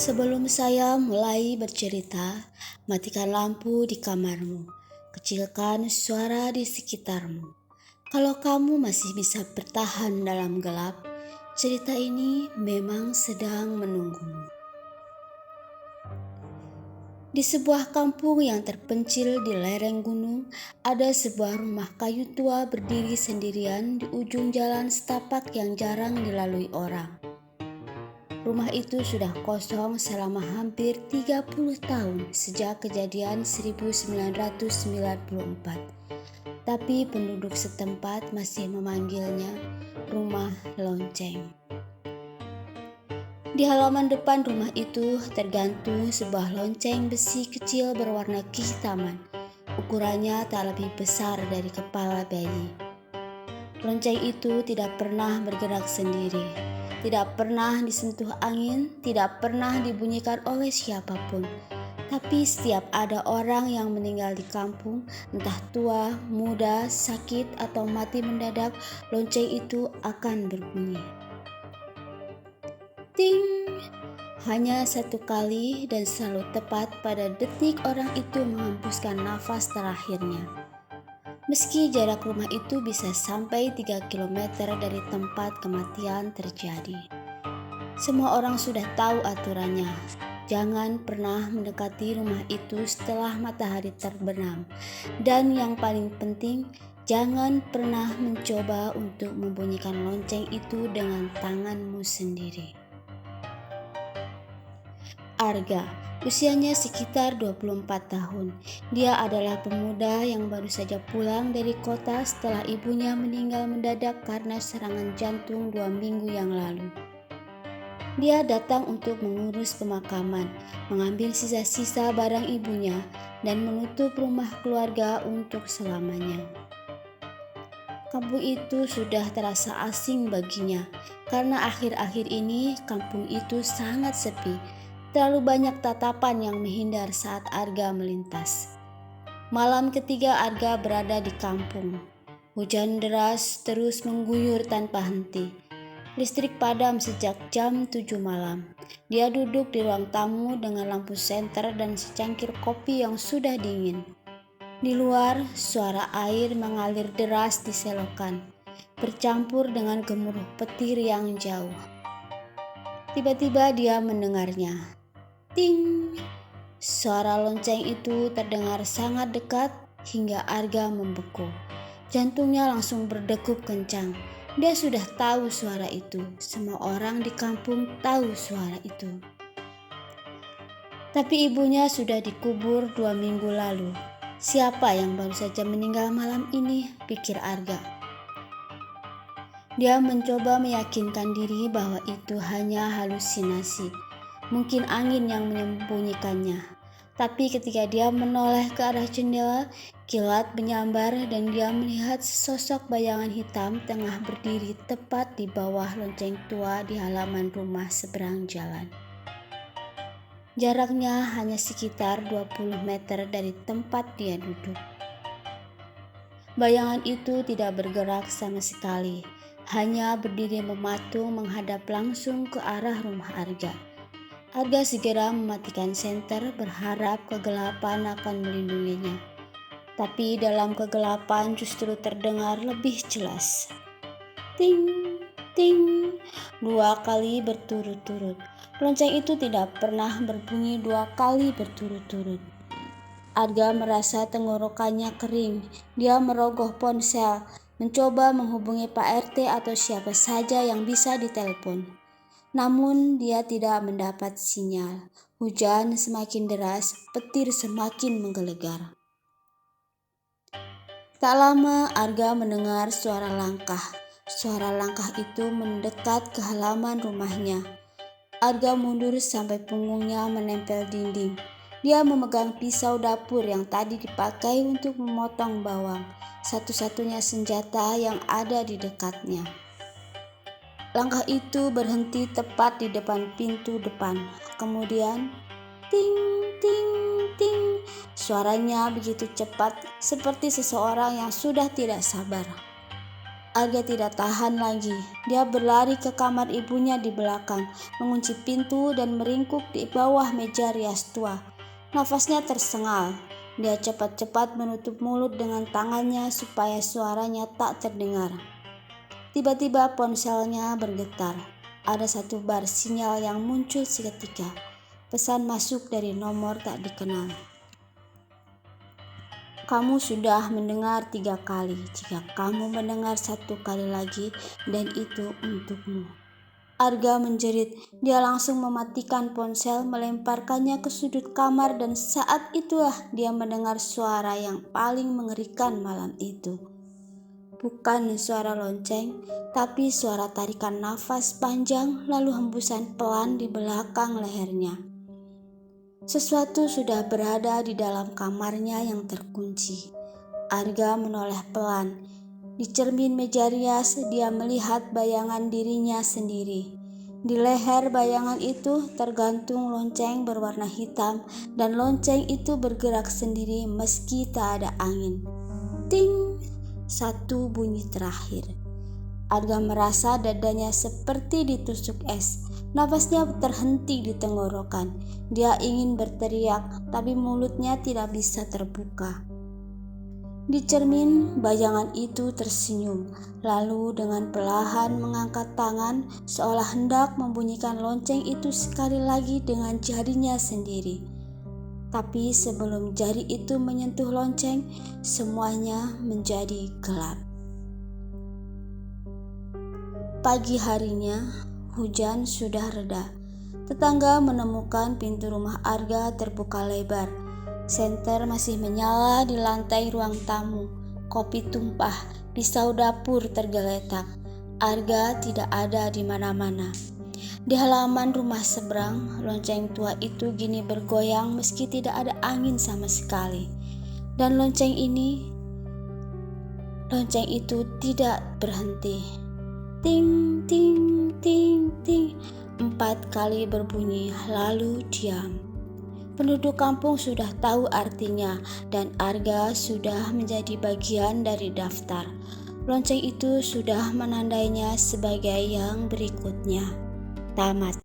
Sebelum saya mulai bercerita, matikan lampu di kamarmu. Kecilkan suara di sekitarmu. Kalau kamu masih bisa bertahan dalam gelap, cerita ini memang sedang menunggumu. Di sebuah kampung yang terpencil di lereng gunung, ada sebuah rumah kayu tua berdiri sendirian di ujung jalan setapak yang jarang dilalui orang. Rumah itu sudah kosong selama hampir 30 tahun sejak kejadian 1994. Tapi penduduk setempat masih memanggilnya rumah lonceng. Di halaman depan rumah itu tergantung sebuah lonceng besi kecil berwarna kehitaman. Ukurannya tak lebih besar dari kepala bayi. Lonceng itu tidak pernah bergerak sendiri. Tidak pernah disentuh angin, tidak pernah dibunyikan oleh siapapun. Tapi setiap ada orang yang meninggal di kampung, entah tua, muda, sakit, atau mati mendadak, lonceng itu akan berbunyi. Ting! Hanya satu kali dan selalu tepat pada detik orang itu menghembuskan nafas terakhirnya. Meski jarak rumah itu bisa sampai 3 km dari tempat kematian terjadi. Semua orang sudah tahu aturannya. Jangan pernah mendekati rumah itu setelah matahari terbenam. Dan yang paling penting, jangan pernah mencoba untuk membunyikan lonceng itu dengan tanganmu sendiri. Arga, usianya sekitar 24 tahun. Dia adalah pemuda yang baru saja pulang dari kota setelah ibunya meninggal mendadak karena serangan jantung 2 minggu yang lalu. Dia datang untuk mengurus pemakaman, mengambil sisa-sisa barang ibunya, dan menutup rumah keluarga untuk selamanya. Kampung itu sudah terasa asing baginya, karena akhir-akhir ini kampung itu sangat sepi. Terlalu banyak tatapan yang menghindar saat Arga melintas. Malam ketiga Arga berada di kampung. Hujan deras terus mengguyur tanpa henti. Listrik padam sejak jam 7 malam. Dia duduk di ruang tamu dengan lampu senter dan secangkir kopi yang sudah dingin. Di luar, suara air mengalir deras di selokan, bercampur dengan gemuruh petir yang jauh. Tiba-tiba dia mendengarnya. Ting! Suara lonceng itu terdengar sangat dekat hingga Arga membeku. Jantungnya langsung berdegup kencang. Dia sudah tahu suara itu. Semua orang di kampung tahu suara itu. Tapi ibunya sudah dikubur 2 minggu lalu. Siapa yang baru saja meninggal malam ini? Pikir Arga. Dia mencoba meyakinkan diri bahwa itu hanya halusinasi. Mungkin angin yang menyembunyikannya. Tapi ketika dia menoleh ke arah jendela, kilat menyambar dan dia melihat sesosok bayangan hitam tengah berdiri tepat di bawah lonceng tua di halaman rumah seberang jalan. Jaraknya hanya sekitar 20 meter dari tempat dia duduk. Bayangan itu tidak bergerak sama sekali, hanya berdiri mematung menghadap langsung ke arah rumah Arga. Arga segera mematikan senter berharap kegelapan akan melindunginya. Tapi dalam kegelapan justru terdengar lebih jelas. Ting, ting, 2 kali berturut-turut. Lonceng itu tidak pernah berbunyi 2 kali berturut-turut. Arga merasa tenggorokannya kering. Dia merogoh ponsel, mencoba menghubungi Pak RT atau siapa saja yang bisa ditelepon. Namun dia tidak mendapat sinyal. Hujan semakin deras, petir semakin menggelegar. Tak lama Arga mendengar suara langkah. Suara langkah itu mendekat ke halaman rumahnya. Arga mundur sampai punggungnya menempel dinding. Dia memegang pisau dapur yang tadi dipakai untuk memotong bawang, satu-satunya senjata yang ada di dekatnya. Langkah itu berhenti tepat di depan pintu depan. Kemudian, ting, ting, ting. Suaranya begitu cepat, seperti seseorang yang sudah tidak sabar. Arga tidak tahan lagi. Dia berlari ke kamar ibunya di belakang, mengunci pintu dan meringkuk di bawah meja rias tua. Nafasnya tersengal. Dia cepat-cepat menutup mulut dengan tangannya supaya suaranya tak terdengar. Tiba-tiba ponselnya bergetar. Ada satu bar sinyal yang muncul seketika. Pesan masuk dari nomor tak dikenal. Kamu sudah mendengar 3 kali. Jika kamu mendengar 1 kali lagi, dan itu untukmu. Arga menjerit. Dia langsung mematikan ponsel, melemparkannya ke sudut kamar, dan saat itulah dia mendengar suara yang paling mengerikan malam itu. Bukan suara lonceng, tapi suara tarikan nafas panjang lalu hembusan pelan di belakang lehernya. Sesuatu sudah berada di dalam kamarnya yang terkunci. Arga menoleh pelan. Di cermin meja rias, dia melihat bayangan dirinya sendiri. Di leher bayangan itu tergantung lonceng berwarna hitam, dan lonceng itu bergerak sendiri meski tak ada angin. Ting! Satu bunyi terakhir. Arga merasa dadanya seperti ditusuk es. Nafasnya terhenti di tenggorokan. Dia ingin berteriak, tapi mulutnya tidak bisa terbuka. Di cermin, bayangan itu tersenyum, lalu dengan perlahan mengangkat tangan seolah hendak membunyikan lonceng itu sekali lagi dengan jarinya sendiri. Tapi sebelum jari itu menyentuh lonceng, semuanya menjadi gelap. Pagi harinya, hujan sudah reda. Tetangga menemukan pintu rumah Arga terbuka lebar. Senter masih menyala di lantai ruang tamu. Kopi tumpah, pisau dapur tergeletak. Arga tidak ada di mana-mana. Di halaman rumah seberang, lonceng tua itu gini bergoyang meski tidak ada angin sama sekali. Dan lonceng itu tidak berhenti. Ting, ting, ting, ting. 4 kali berbunyi, lalu diam. Penduduk kampung sudah tahu artinya, dan Arga sudah menjadi bagian dari daftar. Lonceng itu sudah menandainya sebagai yang berikutnya. Tamat.